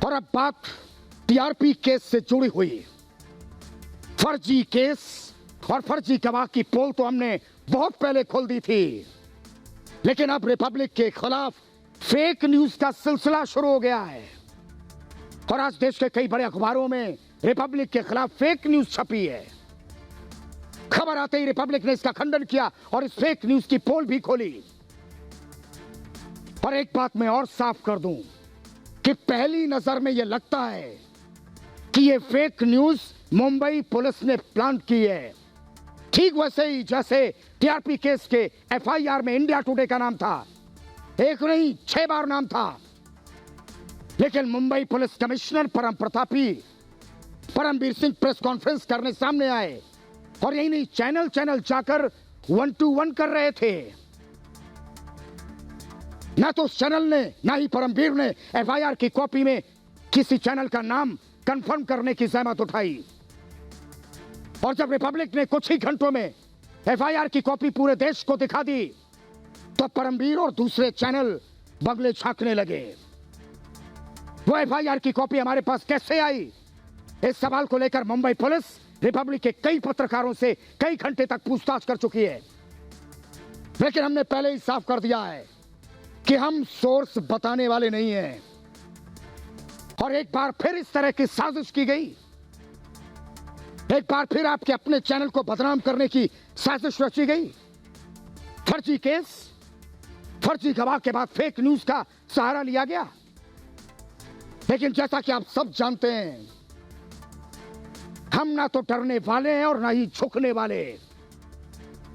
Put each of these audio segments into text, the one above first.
और अब बात टीआरपी केस से जुड़ी हुई। फर्जी केस और फर्जी गवाह की पोल तो हमने बहुत पहले खोल दी थी, लेकिन अब रिपब्लिक के खिलाफ फेक न्यूज का सिलसिला शुरू हो गया है और आज देश के कई बड़े अखबारों में रिपब्लिक के खिलाफ फेक न्यूज छपी है। खबर आते ही रिपब्लिक ने इसका खंडन किया और इस फेक न्यूज की पोल भी खोली। और एक बात मैं और साफ कर दूं कि पहली नजर में यह लगता है कि यह फेक न्यूज मुंबई पुलिस ने प्लांट की है, ठीक वैसे ही जैसे टीआरपी केस के एफआईआर में इंडिया टुडे का नाम था। एक नहीं 6 बार नाम था, लेकिन Mumbai police commissioner Parambir Singh press conference करने सामने आए और यही नहीं, चैनल जाकर 1-to-1 कर रहे थे। ना तो उस चैनल ने ना ही परमबीर ने एफआईआर की कॉपी में किसी चैनल का नाम कंफर्म करने की जहमत उठाई। और जब रिपब्लिक ने कुछ ही घंटों में एफआईआर की कॉपी पूरे देश को दिखा दी, तो परमबीर और दूसरे चैनल बगले झांकने लगे। वो एफआईआर की कॉपी हमारे पास कैसे आई? इस सवाल को लेकर मुंबई पुलिस रिपब्लिक के कई पत्रकारों से कई घंटे तक पूछताछ कर चुकी है, लेकिन हमने पहले ही साफ कर दिया है कि हम सोर्स बताने वाले नहीं हैं। और एक बार फिर इस तरह की साजिश की गई, एक बार फिर आपके अपने चैनल को बदनाम करने की साजिश रची गई। फर्जी केस, फर्जी गवाह के बाद फेक न्यूज का सहारा लिया गया। लेकिन जैसा कि आप सब जानते हैं, हम ना तो डरने वाले हैं और ना ही झुकने वाले।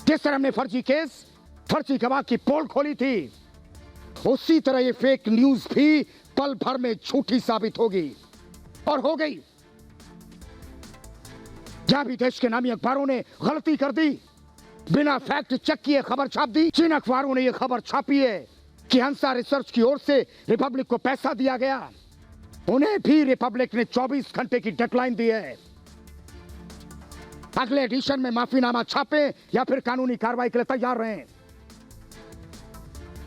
जिस तरह हमने फर्जी केस, फर्जी गवाह की पोल खोली थी, उसी तरह ये फेक न्यूज भी पल भर में झूठी साबित होगी और हो गई। जहां भी देश के नामी अखबारों ने गलती कर दी, बिना फैक्ट चेक किए खबर छाप दी, जिन अखबारों ने यह खबर छापी है कि हंसा रिसर्च की ओर से रिपब्लिक को पैसा दिया गया, उन्हें भी रिपब्लिक ने 24 घंटे की डेडलाइन दी है। अगले एडिशन में माफीनामा छापे या फिर कानूनी कार्रवाई के लिए तैयार रहें।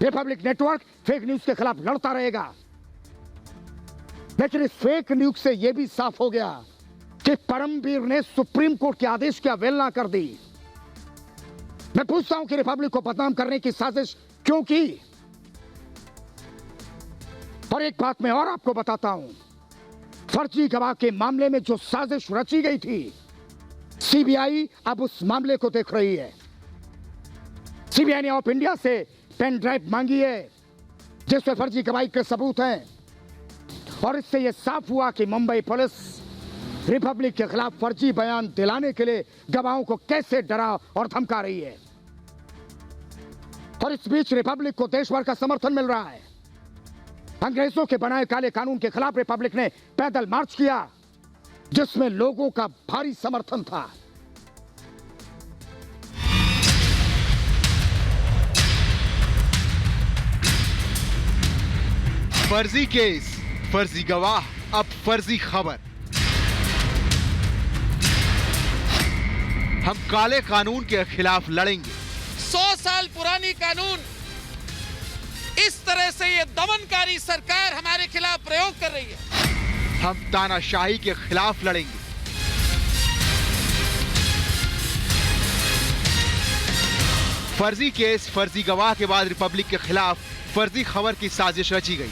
रिपब्लिक नेटवर्क फेक न्यूज के खिलाफ लड़ता रहेगा, लेकिन इस फेक न्यूज से यह भी साफ हो गया कि परमबीर ने सुप्रीम कोर्ट के आदेश की अवहेलना कर दी। मैं पूछता हूं कि रिपब्लिक को बदनाम करने की साजिश क्यों की? और एक बात मैं और आपको बताता हूं, फर्जी गवाह के मामले में जो साजिश रची गई थी, सीबीआई अब उस मामले को देख रही है। सीबीआई ने ऑफ इंडिया से पेन ड्राइव मांगी है जिसमें फर्जी गवाही के सबूत हैं, और इससे यह साफ हुआ कि मुंबई पुलिस रिपब्लिक के खिलाफ फर्जी बयान दिलाने के लिए गवाहों को कैसे डरा और धमका रही है। और इस बीच रिपब्लिक को देश भर का समर्थन मिल रहा है। अंग्रेजों के बनाए काले कानून के खिलाफ रिपब्लिक ने पैदल मार्च किया, जिसमें लोगों का भारी समर्थन था। फर्जी केस, फर्जी गवाह, अब फर्जी खबर। हम काले कानून के खिलाफ लड़ेंगे। 100 साल पुरानी कानून इस तरह से ये दमनकारी सरकार हमारे खिलाफ प्रयोग कर रही है। हम तानाशाही के खिलाफ लड़ेंगे। फर्जी केस, फर्जी गवाह के बाद रिपब्लिक के खिलाफ फर्जी खबर की साजिश रची गई।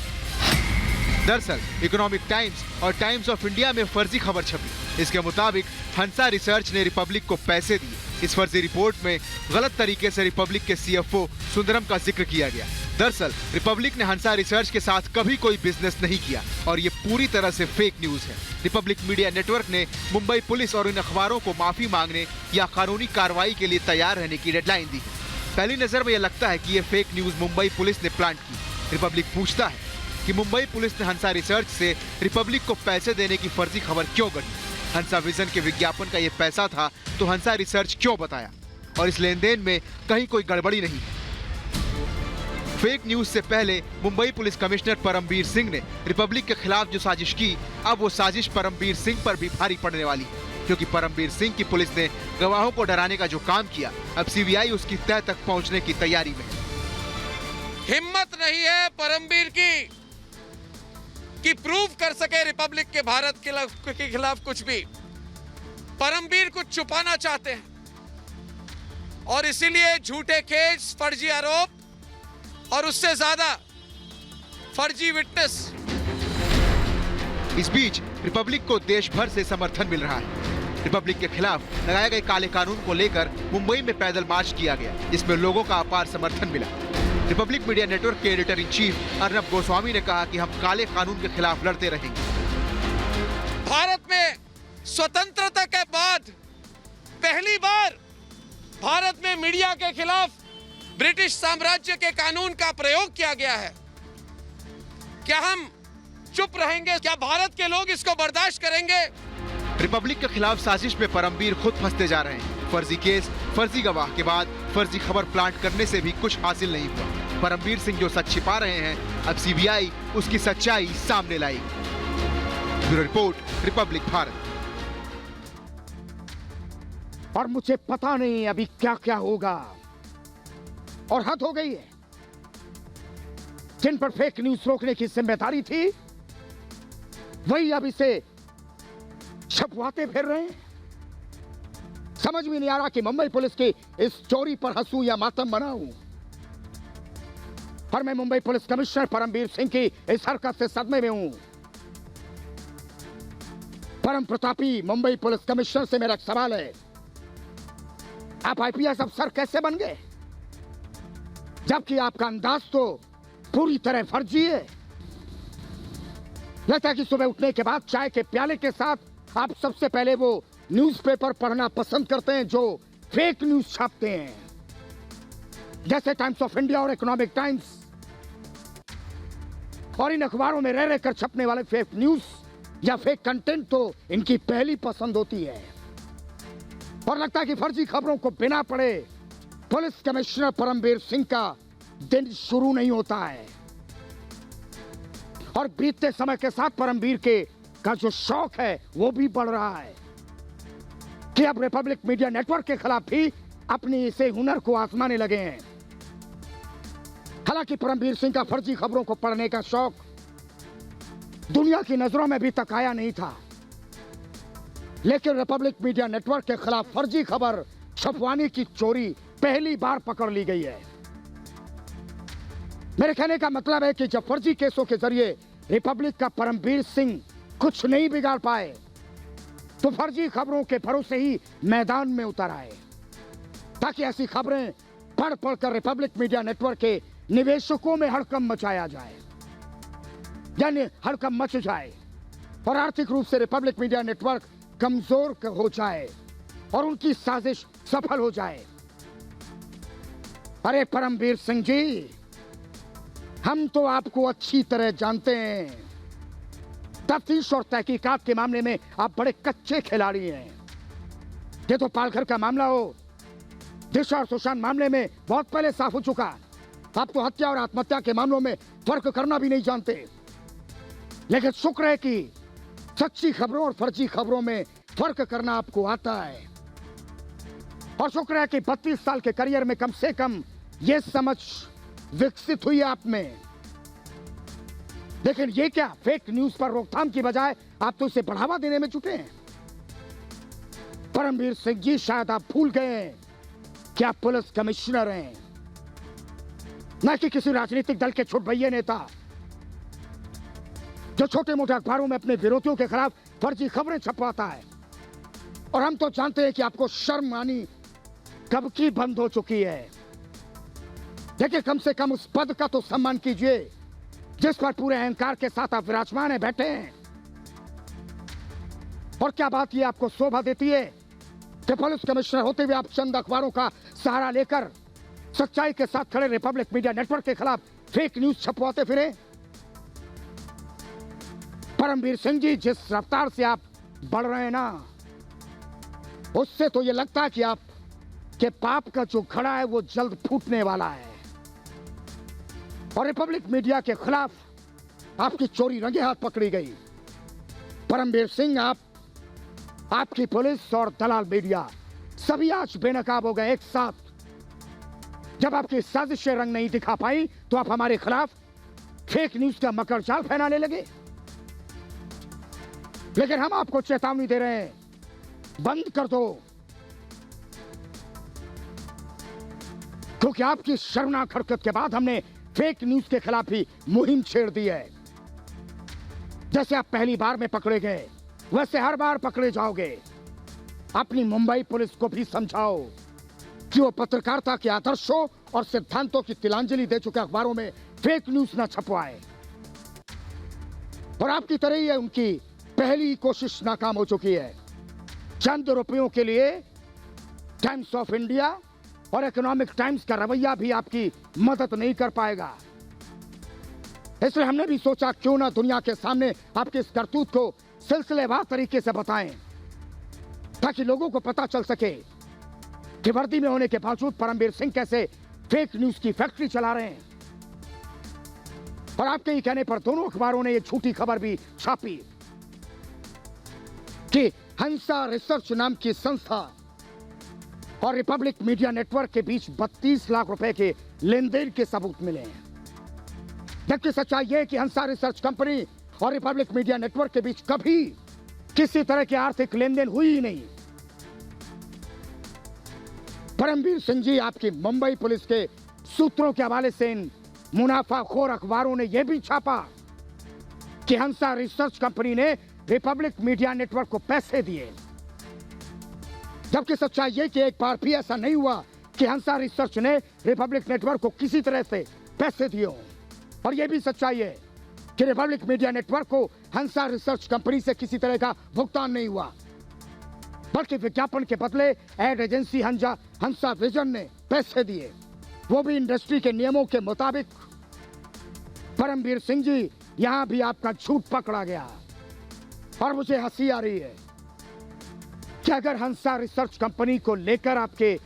दरअसल इकोनॉमिक टाइम्स और टाइम्स ऑफ इंडिया में फर्जी खबर छपी। इसके मुताबिक हंसा रिसर्च ने रिपब्लिक को पैसे दिए। इस फर्जी रिपोर्ट में गलत तरीके से रिपब्लिक के सीएफओ सुंदरम का जिक्र किया गया। दरअसल रिपब्लिक ने हंसा रिसर्च के साथ कभी कोई बिजनेस नहीं किया और ये पूरी तरह से फेक न्यूज है। रिपब्लिक मीडिया नेटवर्क ने मुंबई पुलिस और इन अखबारों को माफी मांगने या कानूनी कार्रवाई के लिए तैयार रहने की डेडलाइन दी है। पहली नजर में यह लगता है कि ये फेक न्यूज मुंबई पुलिस ने प्लांट की। रिपब्लिक पूछता है कि मुंबई पुलिस ने हंसा रिसर्च से रिपब्लिक को पैसे देने की फर्जी खबर क्यों गढ़ी? हंसा विजन के विज्ञापन का ये पैसा था तो हंसा रिसर्च क्यों बताया? और इस लेन देन में कहीं कोई गड़बड़ी नहीं है। फेक न्यूज से पहले मुंबई पुलिस कमिश्नर परमबीर सिंह ने रिपब्लिक के खिलाफ जो साजिश की, अब वो साजिश परमबीर सिंह पर भी भारी पड़ने वाली है, क्योंकि परमबीर सिंह की पुलिस ने गवाहों को डराने का जो काम किया, अब सीबीआई उसकी तह तक पहुंचने की तैयारी में है। हिम्मत नहीं है परमबीर की कि प्रूव कर सके रिपब्लिक के भारत के खिलाफ कुछ भी। परमवीर कुछ छुपाना चाहते हैं और इसीलिए झूठे केस, फर्जी आरोप और उससे ज्यादा फर्जी विटनेस। इस बीच रिपब्लिक को देश भर से समर्थन मिल रहा है। रिपब्लिक के खिलाफ लगाए गए काले कानून को लेकर मुंबई में पैदल मार्च किया गया, जिसमें लोगों का अपार समर्थन मिला। रिपब्लिक मीडिया नेटवर्क के editor in chief Arnab Goswami ने कहा कि हम काले कानून के खिलाफ लड़ते रहेंगे। भारत में स्वतंत्रता के बाद पहली बार भारत में मीडिया के खिलाफ ब्रिटिश साम्राज्य के कानून का प्रयोग किया गया है। क्या हम चुप रहेंगे? क्या भारत के लोग इसको बर्दाश्त करेंगे? रिपब्लिक के खिलाफ साजिश में परमवीर खुद फंसते जा रहे हैं। फर्जी केस, फर्जी गवाह के बाद फर्जी खबर प्लांट करने से भी कुछ हासिल नहीं हुआ। परमवीर सिंह जो सच छिपा रहे हैं, अब सीबीआई उसकी सच्चाई सामने लाएगी। Bureau report, Republic Bharat. और मुझे पता नहीं अभी क्या क्या होगा। और हद हो गई है। जिन पर फेक न्यूज रोकने की जिम्मेदारी थी, वही अब इसे छपवाते फिर रहे हैं। समझ में नहीं आ रहा कि मुंबई पुलिस की इस चोरी पर हंसू या मातम मनाऊं। और मैं मुंबई पुलिस कमिश्नर परमवीर सिंह की इस हरकत से सदमे में हूं। परम प्रतापी मुंबई पुलिस कमिश्नर से मेरा एक सवाल है, आप आईपीएस अफसर कैसे बन गए, जबकि आपका अंदाज तो पूरी तरह फर्जी है। लगता है कि सुबह उठने के बाद चाय के प्याले के साथ आप सबसे पहले वो न्यूज़पेपर पढ़ना पसंद करते हैं जो फेक न्यूज छापते हैं, जैसे टाइम्स ऑफ इंडिया और इकोनॉमिक टाइम्स। और इन अखबारों में रह रहकर छपने वाले फेक न्यूज या फेक कंटेंट तो इनकी पहली पसंद होती है। और लगता है कि फर्जी खबरों को बिना पढ़े पुलिस कमिश्नर परमवीर सिंह का दिन शुरू नहीं होता है। और बीतते समय के साथ परमवीर के का जो शौक है वो भी बढ़ रहा है कि अब रिपब्लिक मीडिया नेटवर्क के खिलाफ भी अपने इसे हुनर को आजमाने लगे हैं। हालांकि परमवीर सिंह का फर्जी खबरों को पढ़ने का शौक दुनिया की नजरों में भी तक आया नहीं था, लेकिन रिपब्लिक मीडिया नेटवर्क के खिलाफ फर्जी खबर छपवाने की चोरी पहली बार पकड़ ली गई है। मेरे कहने का मतलब है कि जब फर्जी केसों के जरिए रिपब्लिक का परमवीर सिंह कुछ नहीं बिगाड़ पाए, तो फर्जी खबरों के भरोसे ही मैदान में उतर आए, ताकि ऐसी खबरें पढ़ पढ़कर रिपब्लिक मीडिया नेटवर्क के निवेशकों में हड़कंप मचाया जाए, यानी हड़कंप मच जाए और आर्थिक रूप से रिपब्लिक मीडिया नेटवर्क कमजोर हो जाए और उनकी साजिश सफल हो जाए। अरे परमवीर सिंह जी, हम तो आपको अच्छी तरह जानते हैं। तफ्तीश और तहकीकात के मामले में आप बड़े कच्चे खिलाड़ी हैं। ये तो पालघर का मामला हो, दिशा और सुशांत मामले में बहुत पहले साफ हो चुका। आप तो हत्या और आत्महत्या के मामलों में फर्क करना भी नहीं जानते। लेकिन शुक्र है कि सच्ची खबरों और फर्जी खबरों में फर्क करना आपको आता है। और शुक्र है कि 32 साल के करियर में कम से कम यह समझ विकसित हुई आप में। लेकिन ये क्या, फेक न्यूज पर रोकथाम की बजाय आप तो इसे बढ़ावा देने में जुटे हैं। परमवीर सिंह जी, शायद आप भूल गए हैं कि आप पुलिस कमिश्नर हैं, न कि किसी राजनीतिक दल के छुटभैये नेता जो छोटे मोटे अखबारों में अपने विरोधियों के खिलाफ फर्जी खबरें छपवाता है। और हम तो जानते हैं कि आपको शर्म आनी कब की बंद हो चुकी है। लेकिन कम से कम उस पद का तो सम्मान कीजिए जिस पर पूरे अहंकार के साथ आप विराजमान है बैठे हैं। और क्या बात ये आपको शोभा देती है कि पुलिस कमिश्नर होते हुए आप चंद अखबारों का सहारा लेकर सच्चाई के साथ खड़े रिपब्लिक मीडिया नेटवर्क के खिलाफ फेक न्यूज छपवाते फिरे? परमवीर सिंह जी, जिस रफ्तार से आप बढ़ रहे हैं ना, उससे तो ये लगता है कि आप के पाप का जो घड़ा है वो जल्द फूटने वाला है। और रिपब्लिक मीडिया के खिलाफ आपकी चोरी रंगे हाथ पकड़ी गई। परमवीर सिंह, आपकी पुलिस और दलाल मीडिया सभी आज बेनकाब हो गए एक साथ। जब आपकी साजिशें रंग नहीं दिखा पाई तो आप हमारे खिलाफ फेक न्यूज का मकर जाल फैलाने लगे। लेकिन हम आपको चेतावनी दे रहे हैं, बंद कर दो, क्योंकि आपकी शर्मनाक हरकत के बाद हमने फेक न्यूज के खिलाफ भी मुहिम छेड़ दी है। जैसे आप पहली बार में पकड़े गए, वैसे हर बार पकड़े जाओगे। अपनी मुंबई पुलिस को भी समझाओ कि वो पत्रकारिता के आदर्शों और सिद्धांतों की तिलांजलि दे चुके अखबारों में फेक न्यूज न छपवाए। और आपकी तरह ही है, उनकी पहली कोशिश नाकाम हो चुकी है। चंद रुपयों के लिए टाइम्स ऑफ इंडिया और इकोनॉमिक टाइम्स का रवैया भी आपकी मदद नहीं कर पाएगा। इसलिए हमने भी सोचा क्यों ना दुनिया के सामने आपके इस करतूत को सिलसिलेवार तरीके से बताएं, ताकि लोगों को पता चल सके कि वर्दी में होने के बावजूद परमवीर सिंह कैसे फेक न्यूज की फैक्ट्री चला रहे हैं। और आपके ही कहने पर दोनों अखबारों ने यह झूठी खबर भी छापी कि हंसा रिसर्च नाम की संस्था और रिपब्लिक मीडिया नेटवर्क के बीच 32 लाख रुपए के लेन देन के सबूत मिले हैं। जबकि सच्चाई यह है कि हंसा रिसर्च कंपनी और रिपब्लिक मीडिया नेटवर्क के बीच कभी किसी तरह की आर्थिक लेन देन हुई ही नहीं। परमवीर सिंह जी, आपकी मुंबई पुलिस के सूत्रों के हवाले से इन मुनाफाखोर अखबारों ने यह भी छापा कि हंसा रिसर्च कंपनी ने रिपब्लिक मीडिया नेटवर्क को पैसे दिए। जबकि सच्चाई यह कि एक बार भी ऐसा नहीं हुआ कि हंसा रिसर्च ने रिपब्लिक नेटवर्क को किसी तरह से पैसे दिए हों। और यह भी सच्चाई है कि रिपब्लिक मीडिया नेटवर्क को हंसा रिसर्च कंपनी से किसी तरह का भुगतान नहीं हुआ, बल्कि विज्ञापन के बदले एड एजेंसी हंसा विजन ने पैसे दिए, वो भी इंडस्ट्री के नियमों के मुताबिक। परमवीर सिंह जी, यहां भी आपका झूठ पकड़ा गया। और मुझे हंसी आ रही है कि अगर हंसा रिसर्च कंपनी को लेकर आपके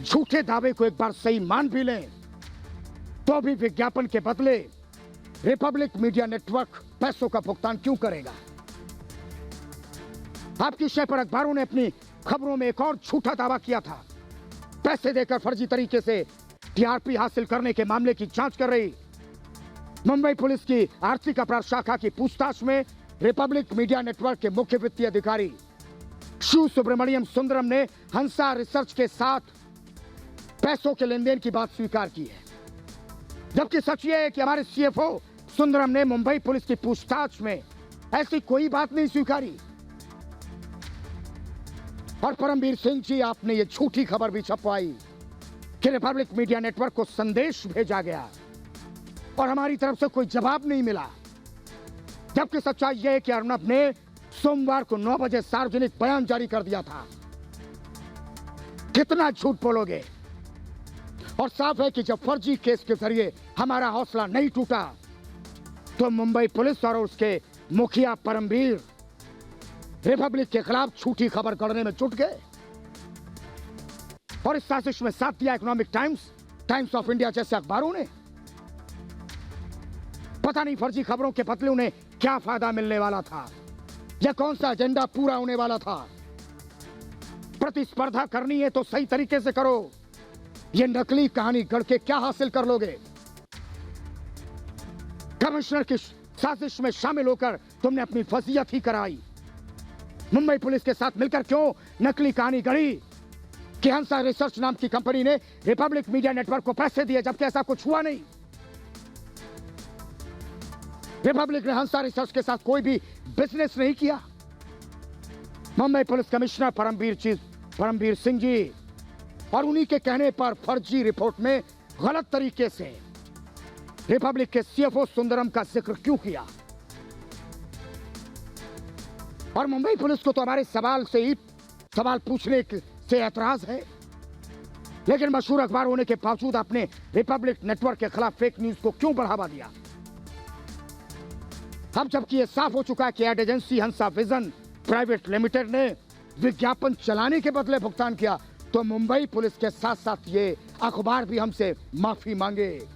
झूठे दावे को एक बार सही मान भी लें, तो भी विज्ञापन के बदले रिपब्लिक मीडिया नेटवर्क पैसों का भुगतान क्यों करेगा? आपकी शय पर अखबारों ने अपनी खबरों में एक और झूठा दावा किया था। पैसे देकर फर्जी तरीके से टीआरपी हासिल करने के मामले की जांच कर रही मुंबई पुलिस की आर्थिक अपराध शाखा की पूछताछ में रिपब्लिक मीडिया नेटवर्क के मुख्य वित्तीय अधिकारी शिव सुब्रमण्यम सुंदरम ने हंसा रिसर्च के साथ पैसों के लेन देन की बात स्वीकार की है। जबकि सच यह है कि हमारे सीएफओ सुंदरम ने मुंबई पुलिस की पूछताछ में ऐसी कोई बात नहीं स्वीकारी। और परमवीर सिंह जी, आपने ये झूठी खबर भी छपवाई कि रिपब्लिक मीडिया नेटवर्क को संदेश भेजा गया और हमारी तरफ से कोई जवाब नहीं मिला। जबकि सच्चाई यह है कि अर्नब ने सोमवार को 9 बजे सार्वजनिक बयान जारी कर दिया था। कितना झूठ बोलोगे? और साफ है कि जब फर्जी केस के जरिए हमारा हौसला नहीं टूटा, तो मुंबई पुलिस और उसके मुखिया परमवीर रिपब्लिक के खिलाफ झूठी खबर गढ़ने में जुट गए। और इस साजिश में साथ दिया economic times, times of India जैसे अखबारों ने। पता नहीं फर्जी खबरों के बदले उन्हें क्या फायदा मिलने वाला था, या कौन सा एजेंडा पूरा होने वाला था। प्रतिस्पर्धा करनी है तो सही तरीके से करो, ये नकली कहानी गढ़ के क्या हासिल कर लोगे? कमिश्नर की साजिश में शामिल होकर तुमने अपनी फजीयत ही कराई। मुंबई पुलिस के साथ मिलकर क्यों नकली कहानी गढ़ी कि हंसा रिसर्च नाम की कंपनी ने रिपब्लिक मीडिया नेटवर्क को पैसे दिए, जबकि ऐसा कुछ हुआ नहीं। रिपब्लिक ने हंसा रिसर्च के साथ कोई भी बिजनेस नहीं किया। मुंबई पुलिस कमिश्नर परमवीर सिंह जी और उन्हीं के कहने पर फर्जी रिपोर्ट में गलत तरीके से रिपब्लिक के सीएफओ सुंदरम का जिक्र क्यों किया? और मुंबई पुलिस को तो हमारे सवाल पूछने से ऐतराज है, लेकिन मशहूर अखबार होने के बावजूद आपने रिपब्लिक नेटवर्क के खिलाफ फेक न्यूज को क्यों बढ़ावा दिया? अब जबकि यह साफ हो चुका है कि एड एजेंसी हंसा विजन प्राइवेट लिमिटेड ने विज्ञापन चलाने के बदले भुगतान किया, तो मुंबई पुलिस के साथ साथ ये अखबार भी हमसे माफी मांगे।